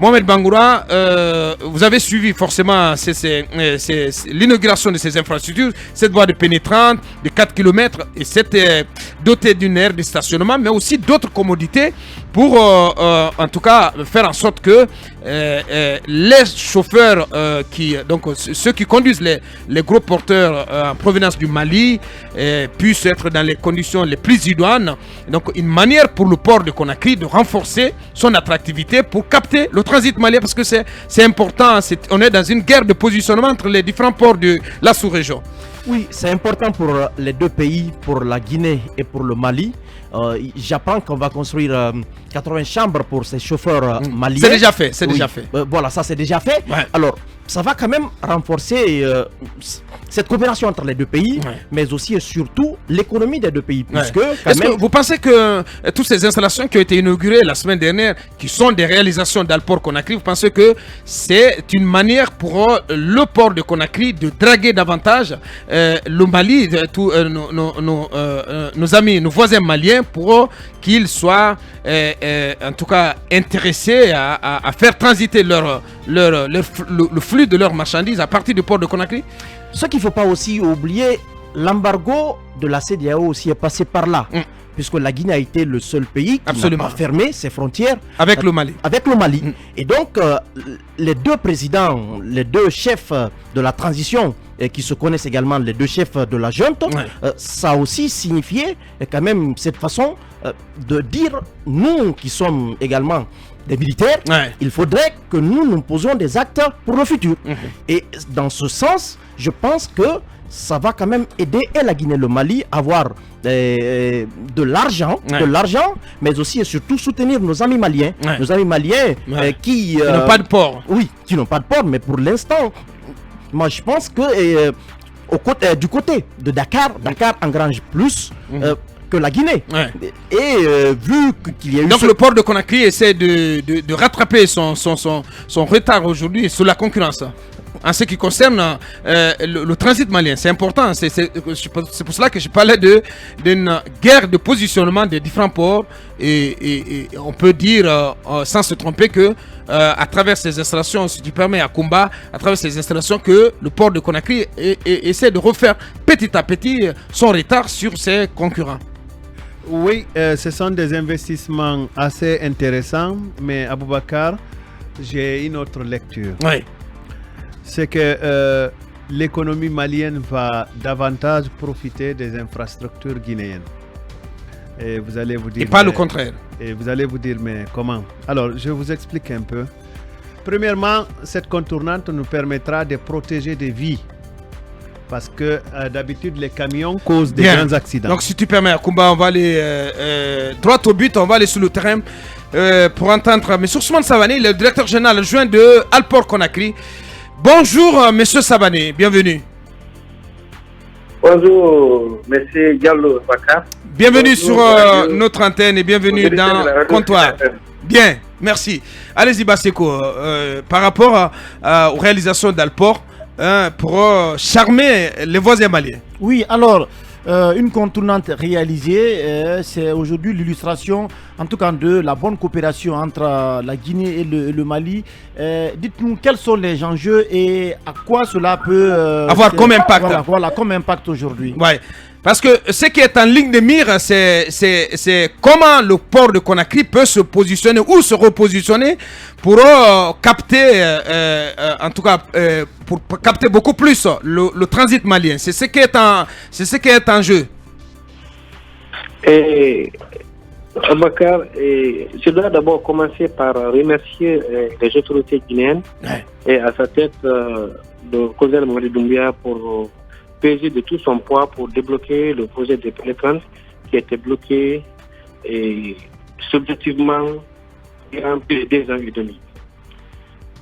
Mohamed Bangoura, vous avez suivi forcément l'inauguration de ces infrastructures, cette voie de pénétrante de 4 km et cette dotée d'une aire de stationnement, mais aussi d'autres commodités pour en tout cas faire en sorte que les chauffeurs, ceux qui conduisent les gros porteurs en provenance du Mali puissent être dans les conditions les plus idoines. Donc une manière pour le port de Conakry de renforcer son attractivité pour capter le transit malien, parce que c'est important, on est dans une guerre de positionnement entre les différents ports de la sous-région. Oui, c'est important pour les deux pays, pour la Guinée et pour le Mali. J'apprends qu'on va construire 80 chambres pour ces chauffeurs maliens. C'est déjà fait, c'est déjà fait. Voilà, ça c'est déjà fait. Ouais. Alors, ça va quand même renforcer cette coopération entre les deux pays, mais aussi et surtout l'économie des deux pays. Est-ce que vous pensez que toutes ces installations qui ont été inaugurées la semaine dernière, qui sont des réalisations d'Alport Conakry, vous pensez que c'est une manière pour le port de Conakry de draguer davantage le Mali, tous nos amis, nos voisins maliens, pour qu'ils soient en tout cas intéressés à faire transiter le flux de leurs marchandises à partir du port de Conakry? Ce qu'il ne faut pas aussi oublier, l'embargo de la CEDEAO aussi est passé par là. Puisque la Guinée a été le seul pays qui n'a pas fermé ses frontières avec le Mali. Et donc, les deux présidents, les deux chefs de la transition, et qui se connaissent également, les deux chefs de la junte, ça a aussi signifié quand même cette façon de dire, nous qui sommes également des militaires, il faudrait que nous posons des actes pour le futur. Et dans ce sens, je pense que ça va quand même aider la Guinée et le Mali à avoir de l'argent, mais aussi et surtout soutenir nos amis maliens. Nos amis maliens qui n'ont pas de port. Oui, qui n'ont pas de port, mais pour l'instant, moi je pense que du côté de Dakar engrange plus que la Guinée. Et vu qu'il y a eu... Donc le port de Conakry essaie de rattraper son retard aujourd'hui sur la concurrence. En ce qui concerne le transit malien, c'est important. C'est pour cela que je parlais d'une guerre de positionnement des différents ports. Et on peut dire, sans se tromper, que à travers ces installations, si tu permets à Kumba, à travers ces installations, que le port de Conakry essaie de refaire petit à petit son retard sur ses concurrents. Oui, ce sont des investissements assez intéressants, mais Aboubacar, j'ai une autre lecture. C'est que l'économie malienne va davantage profiter des infrastructures guinéennes. Et vous allez vous dire... Et pas le contraire. Et vous allez vous dire, mais comment? Alors, je vous explique un peu. Premièrement, cette contournante nous permettra de protéger des vies. Parce que d'habitude, les camions causent des grands accidents. Donc, si tu permets, Akumba, on va aller droit au but, on va aller sur le terrain pour entendre M. Ousmane Savané, le directeur général adjoint de Alport Conakry. Bonjour, M. Savané, bienvenue. Bonjour, M. Diallo Bakar. Bienvenue sur notre antenne et bienvenue dans le comptoir. Bien, merci. Allez-y, Basseko, par rapport aux réalisations d'Alport, pour charmer les voisins maliens. Oui, alors, une contournante réalisée, c'est aujourd'hui l'illustration, en tout cas, de la bonne coopération entre la Guinée et le Mali. Dites-nous quels sont les enjeux et à quoi cela peut avoir comme impact. Voilà, comme impact aujourd'hui. Ouais. Parce que ce qui est en ligne de mire, c'est comment le port de Conakry peut se positionner ou se repositionner pour capter, en tout cas, pour capter beaucoup plus le transit malien. C'est ce qui est en jeu. Et Abakar, je dois d'abord commencer par remercier les autorités guinéennes et à sa tête le colonel Mamadi Doumbia pour peser de tout son poids pour débloquer le projet de pénétrante qui a été bloqué subjectivement durant plus de 2 ans et demi.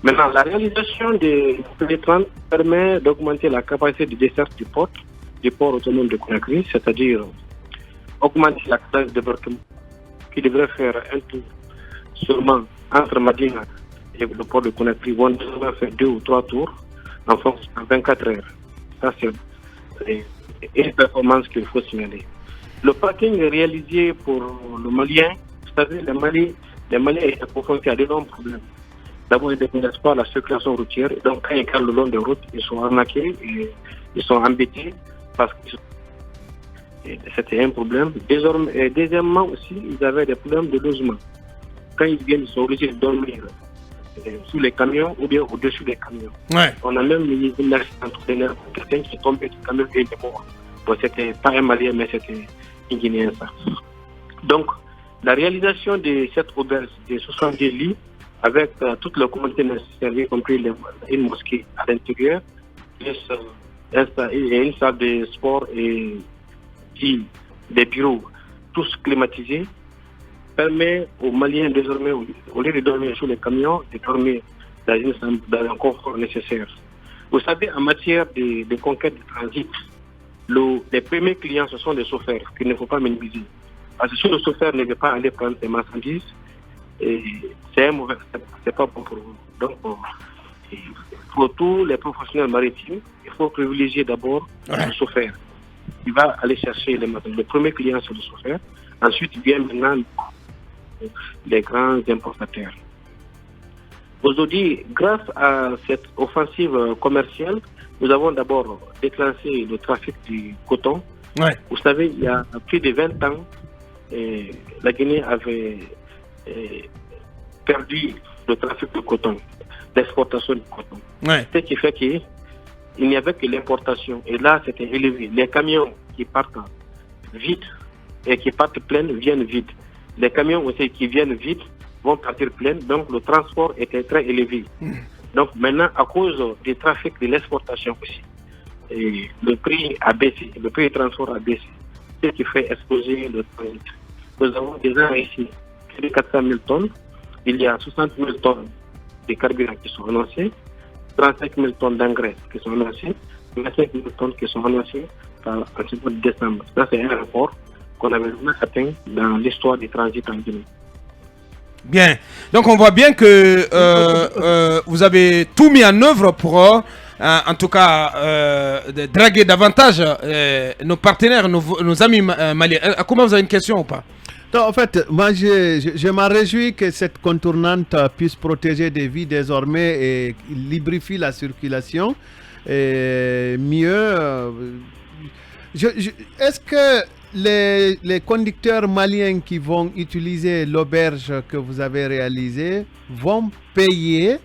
Maintenant, la réalisation des pénétrantes permet d'augmenter la capacité de desserte du port autonome de Conakry, c'est-à-dire augmenter la classe de débarquement qui devrait faire un tour seulement entre Madina et le port de Conakry, où on devrait faire 2 ou 3 tours en fonction de 24 heures. Ça, c'est une performance qu'il faut signaler. Le parking est réalisé pour le Malien. Vous savez, les Maliens étaient confrontés à d'énormes problèmes. D'abord, ils ne connaissent pas la circulation routière. Donc, quand ils calent le long des routes, ils sont arnaqués et ils sont embêtés parce que c'était un problème. Désormais, et deuxièmement aussi, ils avaient des problèmes de logement. Quand ils viennent, ils sont obligés de dormir sous les camions ou bien au-dessus des camions. Ouais. On a même eu une accident d'entraîneur, quelqu'un qui est tombé du camion et il est mort. Bon, c'était pas un Malien, mais c'était un Guinéen, ça. Donc, la réalisation de cette auberge de 70 lits, avec toutes les communautés nécessaires, y compris une mosquée à l'intérieur, et une salle de sport et des bureaux, tous climatisés, permet aux Maliens désormais, au lieu de dormir sur les camions, de dormir dans un confort nécessaire. Vous savez, en matière de conquête de transit, les premiers clients, ce sont les chauffeurs, qu'il ne faut pas minimiser. Parce que si le chauffeur ne veut pas aller prendre des marchandises, c'est pas bon pour vous. Donc, pour tous les professionnels maritimes, il faut privilégier d'abord le chauffeur. Il va aller chercher le premier client sur le chauffeur. Ensuite, vient maintenant les grands importateurs. Aujourd'hui, grâce à cette offensive commerciale, nous avons d'abord déclenché le trafic du coton. Ouais. Vous savez, il y a plus de 20 ans, la Guinée avait perdu le trafic de coton, l'exportation du coton. Ouais. Ce qui fait qu'il n'y avait que l'importation. Et là, c'était élevé. Les camions qui partent vides et qui partent pleins viennent vides. Les camions aussi qui viennent vides vont partir pleins. Donc, le transport était très élevé. Donc, maintenant, à cause du trafic de l'exportation aussi, le prix a baissé, le prix du transport a baissé. Ce qui fait exploser le transit. Nous avons déjà ici plus de 400 000 tonnes. Il y a 60 000 tonnes de carburant qui sont annoncées, 35 000 tonnes d'engrais qui sont annoncées, 25 000 tonnes qui sont annoncées en décembre. Ça, c'est un rapport qu'on avait jamais atteint dans l'histoire du transit en Guinée. Bien. Donc, on voit bien que vous avez tout mis en œuvre pour, en tout cas, draguer davantage nos partenaires, nos amis maliens. Comment vous avez une question ou pas? Non, en fait, moi, je m'en réjouis que cette contournante puisse protéger des vies désormais et lubrifie la circulation. Et mieux, est-ce que les conducteurs maliens qui vont utiliser l'auberge que vous avez réalisée vont payer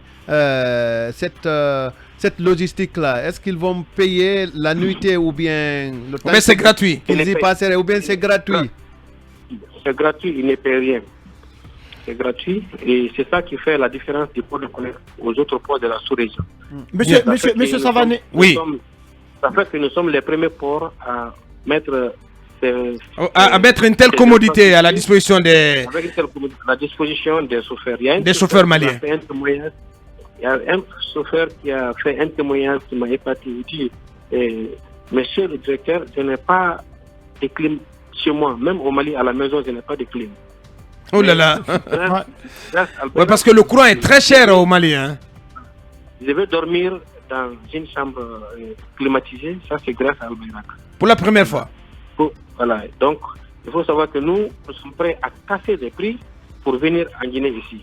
cette logistique-là? Est-ce qu'ils vont payer la nuitée ou bien le temps? Mais c'est gratuit. Qu'ils y passeraient, ou bien c'est gratuit? C'est gratuit, il ne paye rien. C'est gratuit et c'est ça qui fait la différence du port de Conakry aux autres ports de la sous-région. Monsieur Savané. Oui. Ça fait que nous sommes les premiers ports à mettre à mettre une telle commodité à la disposition des... Avec une telle commodité à la disposition des chauffeurs. Des chauffeurs maliens. Il y a un chauffeur qui a fait un témoignage qui m'a épaté. Il dit, monsieur le directeur, je n'ai pas de clim chez moi. Même au Mali, à la maison, je n'ai pas de clim. Oh là là. Ouais, parce que le courant est très cher au Mali. Hein. Je vais dormir dans une chambre climatisée. Ça, c'est grâce à Albert. Pour la première fois. Voilà. Donc, il faut savoir que nous sommes prêts à casser des prix pour venir en Guinée ici.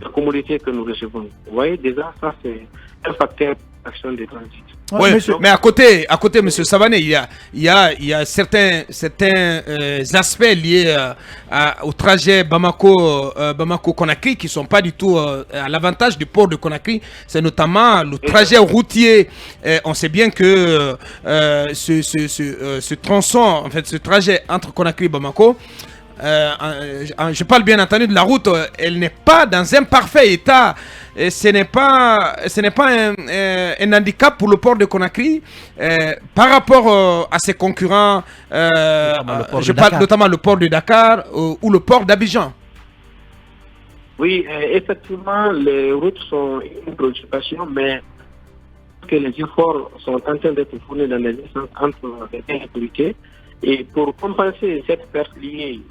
La commodité que nous recevons. Vous voyez, déjà, ça, c'est un facteur d'action de transit. Oui, mais à côté, M. Savané, il y a certains aspects liés au trajet Bamako-Conakry qui ne sont pas du tout à l'avantage du port de Conakry. C'est notamment le trajet routier. On sait bien que ce tronçon, en fait, ce trajet entre Conakry et Bamako, je parle bien entendu de la route, elle n'est pas dans un parfait état. Et ce n'est pas un handicap pour le port de Conakry par rapport à ses concurrents. Je parle notamment le port de Dakar ou le port d'Abidjan. Oui, effectivement, les routes sont une préoccupation, mais que les efforts sont en train d'être fournis dans les essences entre les autorités. Et pour compenser cette perte liée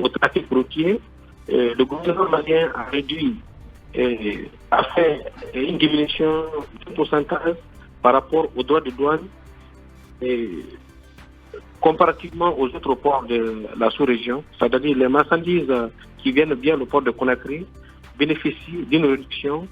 au trafic routier, le gouvernement malien a réduit, a fait une diminution de pourcentage par rapport aux droits de douane comparativement aux autres ports de la sous-région. C'est-à-dire les marchandises qui viennent bien au port de Conakry bénéficient d'une réduction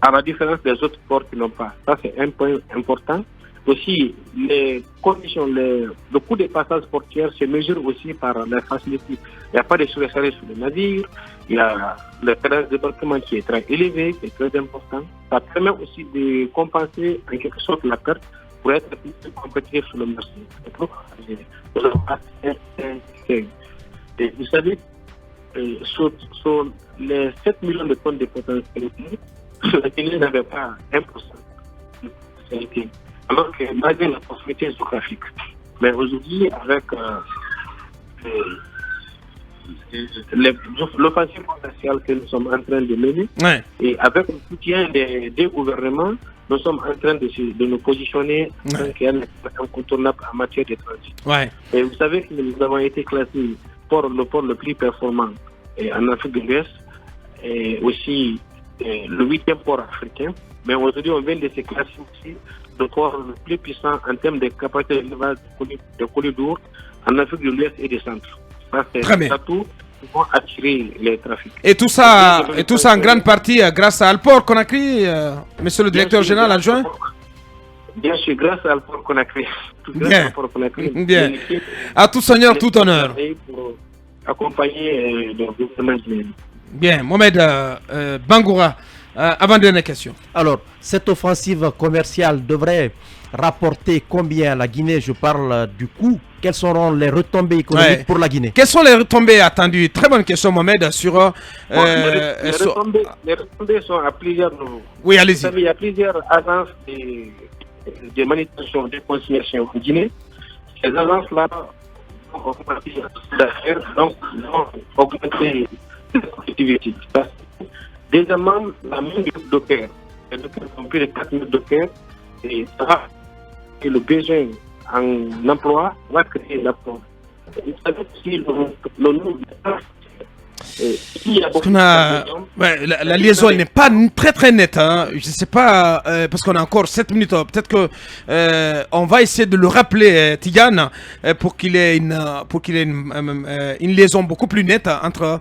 à la différence des autres ports qui n'ont pas. Ça, c'est un point important. Aussi, les conditions, le coût des passages portuaires se mesure aussi par la facilité. Il n'y a pas de surcharge sur le navire, il y a le terrain de débarquement qui est très élevé, qui est très important. Ça permet aussi de compenser en quelque sorte la perte pour être plus compétitif sur le marché. Et vous savez, sur les 7 millions de tonnes de potentialité, la Guinée n'avait pas 1% de potentialité. Alors que malgré la proximité géographique. Mais aujourd'hui, avec l'offensive commerciale que nous sommes en train de mener, et avec le soutien des gouvernements, nous sommes en train de nous positionner en tant qu'incontournable en matière de transit. Et vous savez que nous avons été classés pour le port le plus performant en Afrique de l'Ouest, et aussi le 8e port africain. Mais aujourd'hui, on vient de se classer aussi le port le plus puissant en termes de capacité d'élevage de colis lourds en Afrique de l'Ouest et du Centre. Ça, c'est tout qui vont attirer les trafics. Et tout ça en grande partie grâce à Alport Conakry, monsieur le directeur général adjoint? Bien sûr, grâce à Alport Conakry. Bien. À tout seigneur, tout honneur. Pour accompagner le gouvernement guinéen. Bien, Mohamed Bangoura, avant-dernière question. Alors, cette offensive commerciale devrait rapporter combien à la Guinée? Je parle du coût. Quelles seront les retombées économiques pour la Guinée? Quelles sont les retombées attendues? Très bonne question, Mohamed. Sur, les retombées sont à plusieurs niveaux. Oui, allez-y. Il y a plusieurs agences de manutention, de consignation en Guinée. Ces agences-là ont augmenté d'affaires, donc ont augmenté la productivité. Deuxièmement, la main du docker. Les dockers ont plus de 4 000 dockers et ça va que le besoin en emploi va créer l'emploi. Vous savez aussi le nombre la liaison n'est pas très nette. Hein. Je ne sais pas, parce qu'on a encore 7 minutes. Peut-être que on va essayer de le rappeler, Tigane, pour qu'il ait une liaison beaucoup plus nette entre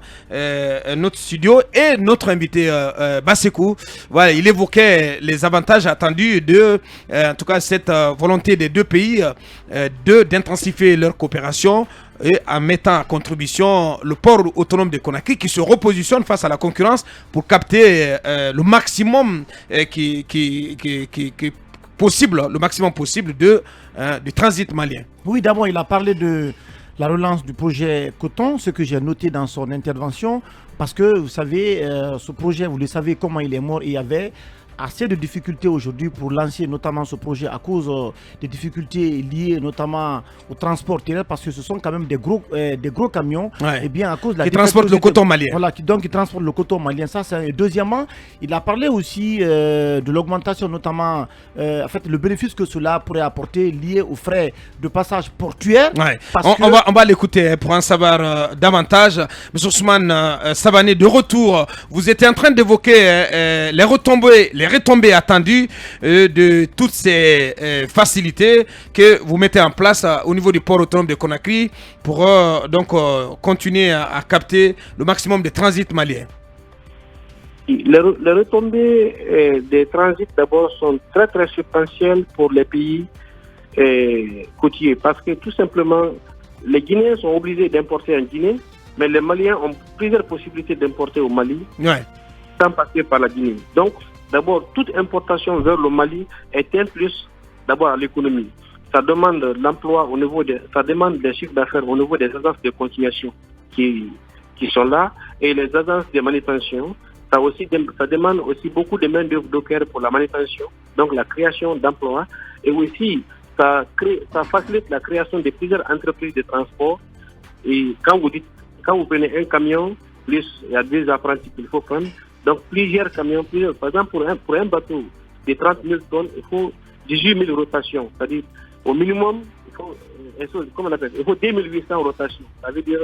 notre studio et notre invité Bassekou. Voilà, il évoquait les avantages attendus de, en tout cas, cette volonté des deux pays d'intensifier leur coopération, et en mettant à contribution le port autonome de Conakry qui se repositionne face à la concurrence pour capter le maximum possible, le maximum possible du transit malien. Oui, d'abord, il a parlé de la relance du projet Coton, ce que j'ai noté dans son intervention, parce que vous savez, ce projet, vous le savez comment il est mort, il y avait assez de difficultés aujourd'hui pour lancer notamment ce projet à cause des difficultés liées notamment au transport terrestre, parce que ce sont quand même des gros camions, et bien à cause de la qui transportent le coton malien. Voilà, qui transportent le coton malien. Ça, c'est... Deuxièmement, il a parlé aussi de l'augmentation, notamment en fait le bénéfice que cela pourrait apporter lié aux frais de passage portuaire. On va l'écouter pour en savoir davantage. M. Ousmane Savané, de retour, vous étiez en train d'évoquer les retombées attendues de toutes ces facilités que vous mettez en place au niveau du port autonome de Conakry pour continuer à capter le maximum de transit malien. Les retombées des transits d'abord sont très très substantielles pour les pays côtiers, parce que tout simplement les Guinéens sont obligés d'importer en Guinée, mais les Maliens ont plusieurs possibilités d'importer au Mali sans passer par la Guinée. Donc d'abord, toute importation vers le Mali est un plus d'abord à l'économie. Ça demande l'emploi ça demande des chiffres d'affaires au niveau des agences de consignation qui sont là, et les agences de manutention. Ça demande aussi beaucoup de main-d'œuvre docker pour la manutention, donc la création d'emplois, et aussi ça facilite la création de plusieurs entreprises de transport. Et quand vous prenez un camion, plus il y a 2 apprentis qu'il faut prendre. Donc plusieurs camions, par exemple pour un bateau de 30 000 tonnes, il faut 18 000 rotations. C'est-à-dire au minimum, il faut 2800 rotations. Ça veut dire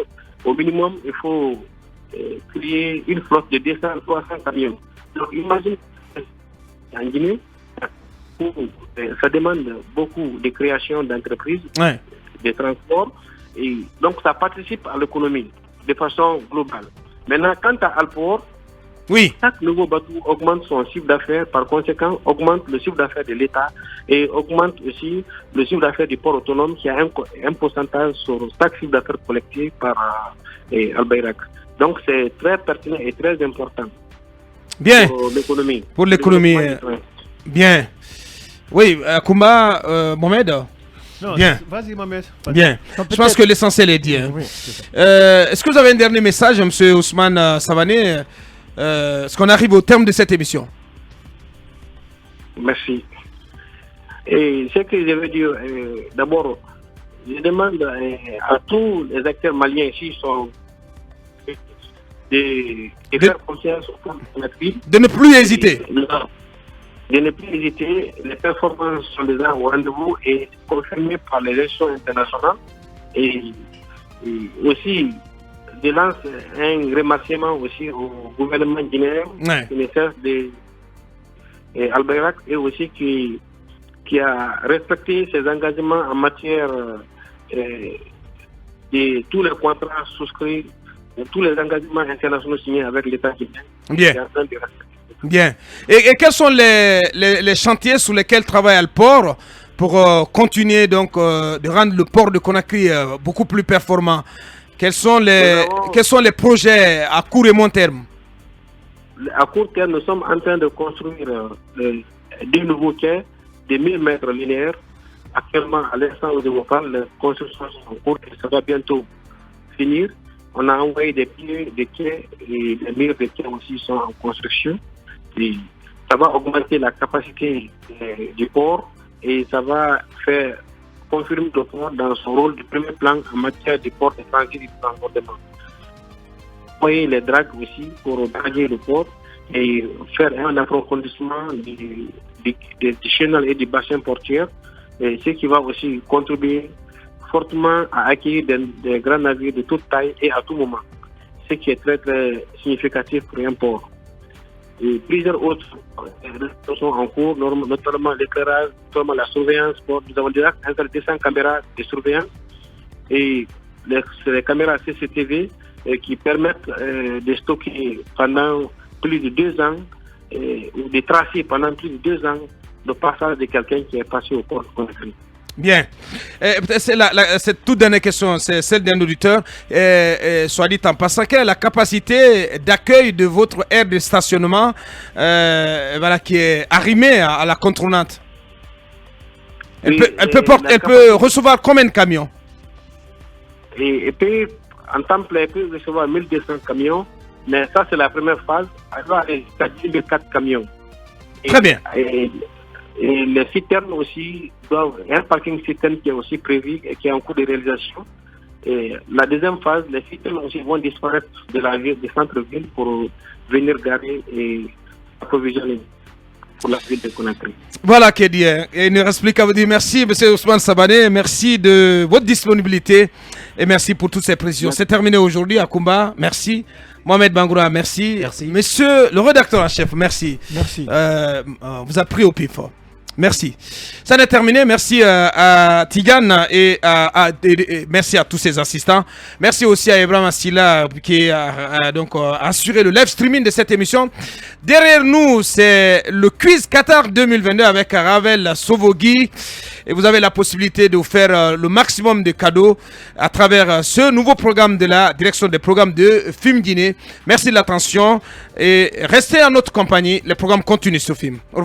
au minimum, il faut créer une flotte de 200-300 camions. Donc imagine, en Guinée, ça demande beaucoup de création d'entreprises, de transport, et donc ça participe à l'économie de façon globale. Maintenant, quant à Alport, Oui. chaque nouveau bateau augmente son chiffre d'affaires, par conséquent, augmente le chiffre d'affaires de l'État et augmente aussi le chiffre d'affaires du port autonome qui a un pourcentage sur chaque chiffre d'affaires collecté par Al-Bayrak. Donc, c'est très pertinent et très important Bien. pour l'économie. Pour l'économie. Bien. Oui, Koumba, Mohamed. Non, Bien. Vas-y, Mohamed. Bien. Je pense que l'essentiel est dit. Hein. Oui, c'est ça. Est-ce que vous avez un dernier message, M. Ousmane Savané? Est-ce qu'on arrive au terme de cette émission? Merci. Et ce que je veux dire, d'abord, je demande à tous les acteurs maliens ici de faire confiance au plan de De ne plus hésiter. De ne plus hésiter. Les performances sont déjà au rendez-vous et confirmées par les gestions internationales. Et aussi, je lance un remerciement aussi au gouvernement guinéen Ouais. qui ne cesse de Al-Bayrak et aussi qui a respecté ses engagements en matière de tous les contrats souscrits, de tous les engagements internationaux signés avec l'État guinéen. Bien. Qui est en train de respecter. Bien. Et quels sont les chantiers sur lesquels travaille le port pour continuer donc de rendre le port de Conakry beaucoup plus performant? Quels sont les projets à court et long terme? À court terme, nous sommes en train de construire deux nouveaux quais de 1000 mètres linéaires. Actuellement, à l'instant où je vous parle, les constructions sont en cours et ça va bientôt finir. On a envoyé des pieds, des quais et les murs des quais aussi sont en construction. Et ça va augmenter la capacité du port et ça va faire confirmer le port dans son rôle de premier plan en matière de port de transit et de transbordement. Envoyer les dragues aussi pour draguer le port et faire un approfondissement des chenals et des bassins portuaires, et ce qui va aussi contribuer fortement à accueillir des grands navires de toute taille et à tout moment, ce qui est très très significatif pour un port. Et plusieurs autres sont en cours, notamment l'éclairage, notamment la surveillance. Nous avons déjà installé 200 caméras de surveillance et les caméras CCTV qui permettent de stocker pendant plus de 2 ans ou de tracer pendant plus de 2 ans le passage de quelqu'un qui est passé au port de Conakry. Bien. Cette toute dernière question, c'est celle d'un auditeur. Soit dit en passant, quelle est la capacité d'accueil de votre aire de stationnement qui est arrimée à la contournante? Elle peut recevoir combien de camions? Et puis, en temps plein, elle peut recevoir 1200 camions, mais ça, c'est la première phase. Elle va aller jusqu'à 1004 camions. Très bien. Et les citernes aussi doivent, un parking citerne qui est aussi prévu et qui est en cours de réalisation. Et la deuxième phase, les citernes aussi vont disparaître de la ville, du centre-ville pour venir garer et approvisionner pour la ville de Conakry. Voilà qui est dit. Et il ne reste plus qu'à vous dire merci, M. Ousmane Savané. Merci de votre disponibilité et merci pour toutes ces précisions. C'est terminé aujourd'hui à Koumba. Merci. Mohamed Bangoura, merci. Merci. Monsieur le rédacteur en chef, merci. Merci. Vous a pris au pif. Merci. Ça n'est terminé. Merci à Tigane et merci à tous ses assistants. Merci aussi à Ibrahim Assila qui a donc assuré le live streaming de cette émission. Derrière nous, c'est le quiz Qatar 2022 avec Ravel Sovogui. Et vous avez la possibilité de vous faire le maximum de cadeaux à travers ce nouveau programme de la direction des programmes de Film Guinée. Merci de l'attention et restez en notre compagnie. Le programme continue sur Film. Au revoir.